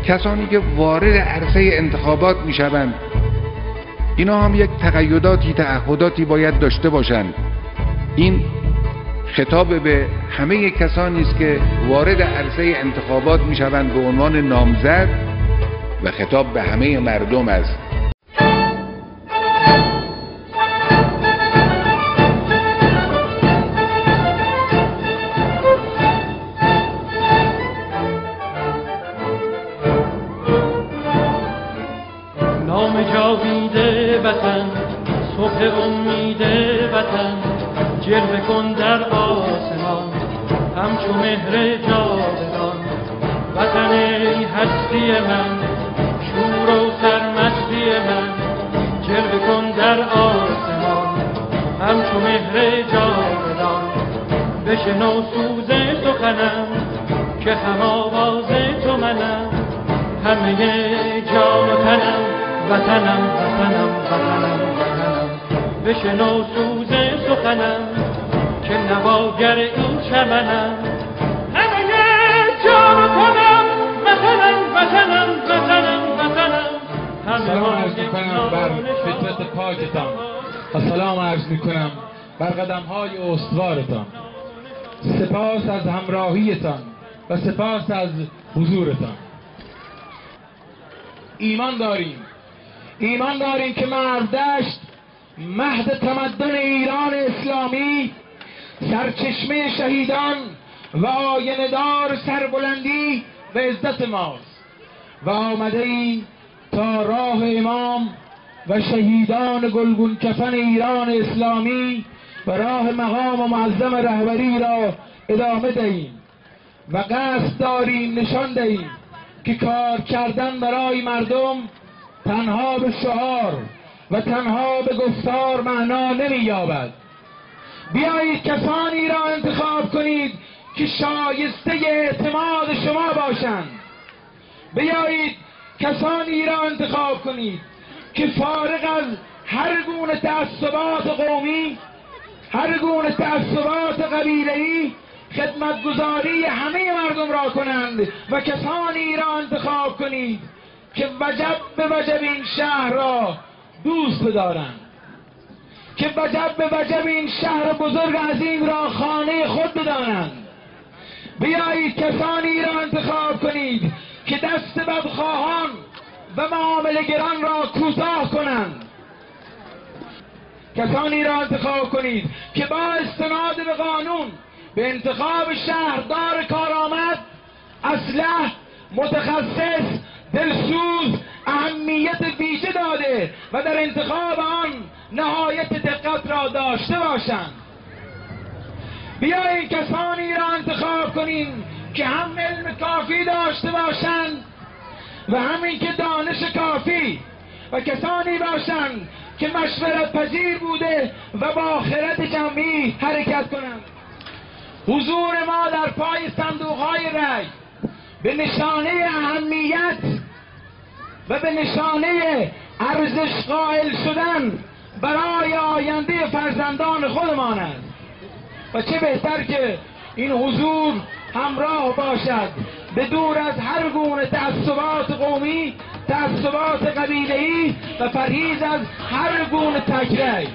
کسانی که وارد عرصه انتخابات میشوند اینا هم یک تقیداتی، تعهداتی باید داشته باشند. این خطاب به همه کسانی است که وارد عرصه انتخابات میشوند به عنوان نامزد و خطاب به همه مردم است. نام جاویده وطن، صبح امید وطن، جلوه کن در آسمان همچو مهر جاودان. وطن ای هستی من، شور و سرمستی من، جلوه کن در آسمان همچو مهر جاودان. بشنو سوز سخنم که هم آواز تو منم، همه جان و تنم وطنم وطنم وطنم وطنم. بشنو سوز سخنم که نواگر این چمنم، همه جان و تنم وطنم وطنم وطنم وطنم. سلام عرض میکنم بر فطرت پاکتان و سلام عرض میکنم بر قدمهای استوارتان. سپاس از همراهیتان و سپاس از حضورتان. ایمان داریم که مردشت مهد تمدن ایران اسلامی، سرچشمه شهیدان و آینه دار سربلندی و عزت ماست و آمده ایم تا راه امام و شهیدان گلگون کفن ایران اسلامی و راه مقام و معظم رهبری را ادامه دهیم و قصد داریم نشان دهیم که کار کردن برای مردم تنها به شعار و تنها به گفتار معنا نمی‌یابد. بیایید کسانی را انتخاب کنید که شایسته اعتماد شما باشند. بیایید کسانی را انتخاب کنید که فارغ از هر گونه تعصبات قومی، هر گونه تعصبات قبیله‌ای، خدمتگزاری همه مردم را کنند و کسانی را انتخاب کنید که وجب به وجب این شهر را دوست بدارند، که وجب به وجب این شهر بزرگ عظیم را خانه خود بدانند. بیایید کسانی را انتخاب کنید که دست بدخواهان و معامله‌گران را کوتاه کنند. کسانی را انتخاب کنید که با استناد به قانون به انتخاب شهردار کارآمد، اصلح، متخصص، دلسوز اهمیت ویژه داده و در انتخاب آن نهایت دقت را داشته باشند. بیایید کسانی را انتخاب کنیم که هم علم کافی داشته باشند و همین که دانش کافی و کسانی باشند که مشورت پذیر بوده و با خرد جمعی حرکت کنند. حضور ما در پای صندوق‌های رای به نشانه اهمیت و به نشانه ارزش قائل شدن برای آینده فرزندان خودمان است و چه بهتر که این حضور همراه باشد به دور از هر گونه تعصبات قومی، تعصبات قبیله‌ای و پرهیز از هر گونه تکرار.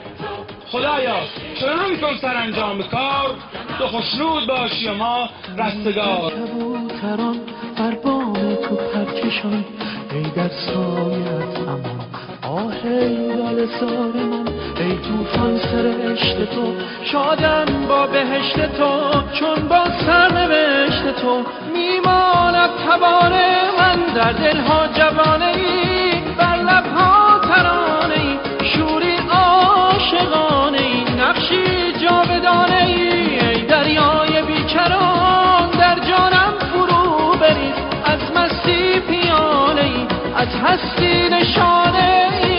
خدایا چنان کن سرانجام کار، تو خوشنود باشی و ما رستگار. کبوتران بر بام تو پرکشان، ای در سایت امان، آه ای لاله‌زار من، ای طوفان سرشت تو، شادم با بهشت تو، چون با سرنوشت تو میماند توان من، در دلها جوانه ای، بر لبها ترانه ای، شوری عاشقانه ای، نقشی جاودانه ای، ای دریای بیکران در جانم فرو بریز، از مستی پیاله ای، از هستی نشانه ای.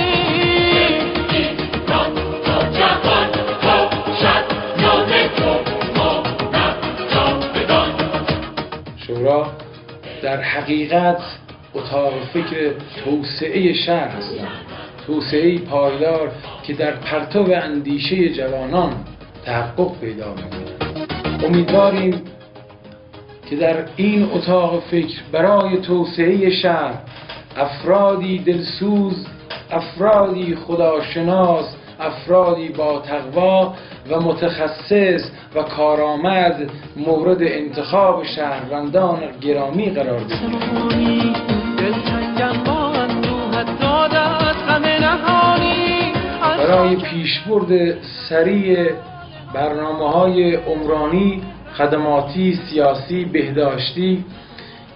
شورا در حقیقت اتاق فکر توسعه شهر هستند، توسعه پایدار که در پرتو اندیشه جوانان تحقق پیدا می‌کند. امیدواریم که در این اتاق فکر برای توسعه شهر افرادی دلسوز، افرادی خداشناس، افرادی با تقوا و متخصص و کارآمد مورد انتخاب شهروندان گرامی قرار دهید. برای پیشبرد سریع برنامه‌های عمرانی، خدماتی، سیاسی، بهداشتی،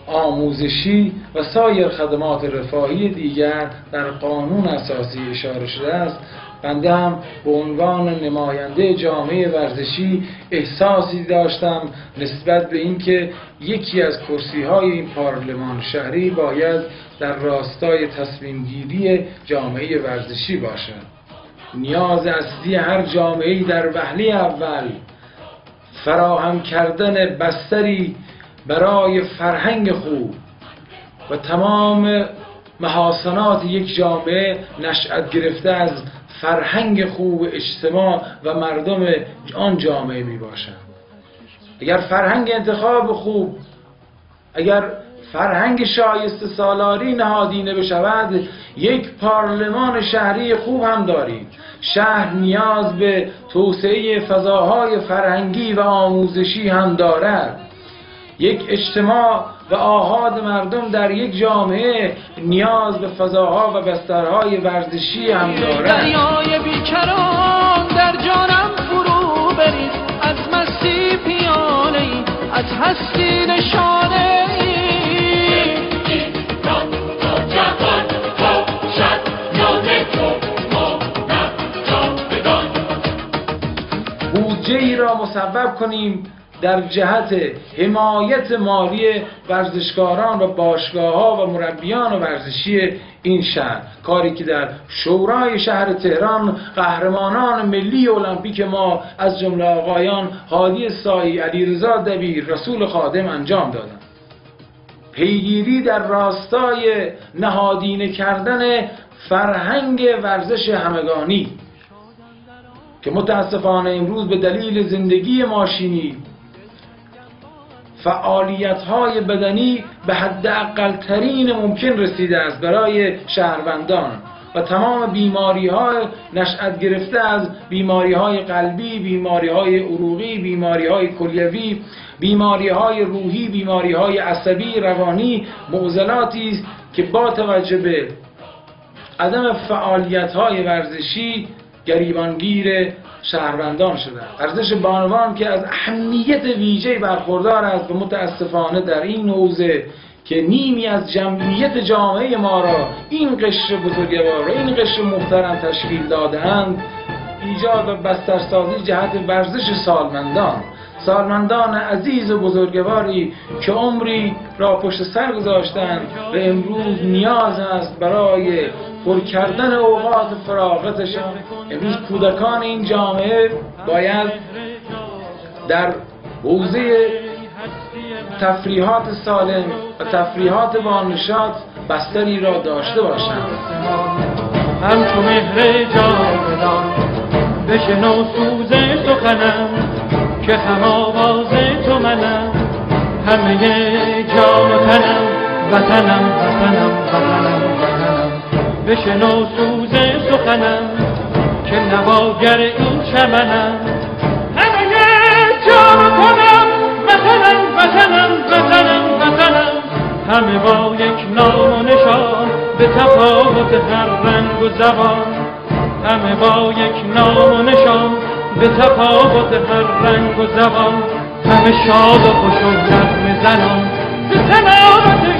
آموزشی و سایر خدمات رفاهی دیگر در قانون اساسی اشاره شده است، بنده هم به عنوان نماینده جامعه ورزشی احساسی داشتم نسبت به اینکه یکی از کرسی‌های این پارلمان شهری باید در راستای تصمیم گیری جامعه ورزشی باشد. نیاز اصلی هر جامعه‌ای در وهله اول فراهم کردن بستری برای فرهنگ خوب و تمام محاسنات یک جامعه نشأت گرفته از فرهنگ خوب اجتماع و مردم آن جامعه می باشند. اگر فرهنگ انتخاب خوب، اگر فرهنگ شایسته سالاری نهادینه بشود، یک پارلمان شهری خوب هم داریم. شهر نیاز به توسعه فضاهای فرهنگی و آموزشی هم دارد. یک اجتماع و آحاد مردم در یک جامعه نیاز به فضاها و بسترهای ورزشی هم دارد. دریای بیکران در جانم فرو برید، از مستی پیانه‌ای، از هستی نشانه‌ای. بودجه ای را مسبب کنیم در جهت حمایت مالی ورزشکاران و باشگاه‌ها و مربیان ورزشی این شهر، کاری که در شورای شهر تهران قهرمانان ملی المپیک ما از جمله آقایان هادی سایی، علیرضا دبیر، رسول خادم انجام دادند. پیگیری در راستای نهادینه کردن فرهنگ ورزش همگانی که متاسفانه امروز به دلیل زندگی ماشینی فعالیت‌های بدنی به حد اقل‌ترین ممکن رسیده است برای شهروندان و تمام بیماری‌های نشأت گرفته از بیماری‌های قلبی، بیماری‌های عروقی، بیماری‌های کلیوی، بیماری‌های روحی، بیماری‌های عصبی، روانی، معضلاتی است که با توجه به عدم فعالیت‌های ورزشی گریبانگیر شهروندان شده. ورزش بانوان که از اهمیت ویژه‌ای برخوردار است و متاسفانه در این حوزه که نیمی از جمعیت جامعه ما را این قشر بزرگوار و این قشر محترم تشکیل داده‌اند، ایجاد و بسترسازی جهت ورزش سالمندان عزیز و بزرگواری که عمری را پشت سر گذاشتند و امروز نیاز است برای پر کردن اوقات فراغتشان. امروز کودکان این جامعه باید در حوزه تفریحات سالم و تفریحات با نشاط بستری را داشته باشند. همچو مهر جاودان بشنو سوز سخنم که هم آواز تو منم، همه جان و تنم وطنم وطنم وطنم وطنم. بشنو سوز سخنم که نواگر این چمنم، همه جان و تنم وطنم وطنم وطنم وطنم. همه با یک نام و نشان به تفاوت هر رنگ و زبان، همه با یک نام و نشان به تفاوت هر رنگ و زبان. همه شاد و خوش و نغمه زنان به سلامت